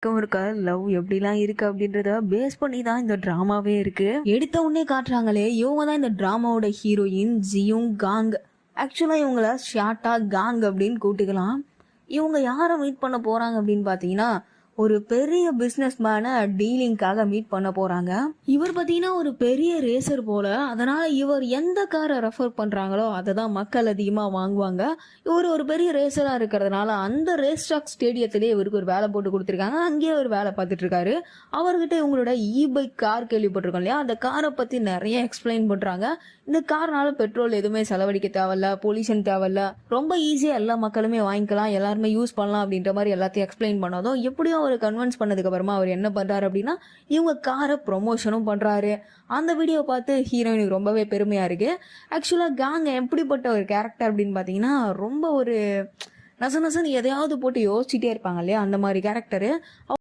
இருக்கா லவ் எப்படிலாம் இருக்கு அப்படின்றத பேஸ் பண்ணி தான் இந்த ட்ராமாவே இருக்கு. எடுத்த உடனே காட்டுறாங்களே இவங்க தான் இந்த ட்ராமாவோட ஹீரோயின் ஜியும் காங். ஆக்சுவலா இவங்கள ஷார்ட்டா காங் அப்படின்னு கூப்பிட்டுக்கலாம். இவங்க யாரை மீட் பண்ண போறாங்க அப்படின்னு பாத்தீங்கன்னா ஒரு பெரிய பிசினஸ் மேனை டீலிங்காக மீட் பண்ண போறாங்க. இவர் பாத்தீங்கன்னா ஒரு பெரிய ரேசர் போல, அதனால இவர் எந்த காரை ரெஃபர் பண்றாங்களோ அதை தான் மக்கள் அதிகமா வாங்குவாங்க. இவர் ஒரு பெரிய ரேசரா இருக்கிறதுனால அந்த ரேஸ் ட்ராக் ஸ்டேடியத்திலே இவருக்கு ஒரு வேலை போட்டு கொடுத்துருக்காங்க. அங்கேயே ஒரு வேலை பார்த்துட்டு இருக்காரு. அவர்கிட்ட இவங்களோட பைக் கார் கேள்விப்பட்டிருக்கோம் இல்லையா, அந்த காரை பத்தி நிறைய எக்ஸ்பிளைன் பண்றாங்க. இந்த கார்னால பெட்ரோல் எதுவுமே செலவழிக்க தேவையில்ல, பொல்யூஷன் தேவையில்ல, ரொம்ப ஈஸியா எல்லா மக்களுமே வாங்கிக்கலாம், எல்லாருமே யூஸ் பண்ணலாம் அப்படின்ற மாதிரி எல்லாத்தையும் எக்ஸ்பிளைன் பண்ணதும் எப்படியும் அவர் கன்வின்ஸ் பண்ணதுக்கு அப்புறமா அவர் என்ன பண்றாரு அப்படின்னா இவங்க காரை ப்ரொமோஷனும் பண்றாரு. அந்த வீடியோ பார்த்து ஹீரோயினுக்கு ரொம்பவே பெருமையா இருக்கு. ஆக்சுவலா காங் எப்படிப்பட்ட ஒரு கேரக்டர் அப்படின்னு பாத்தீங்கன்னா ரொம்ப ஒரு நச நசன்னு எதையாவது போட்டு யோசிச்சுட்டே இருப்பாங்க இல்லையா, அந்த மாதிரி கேரக்டரு.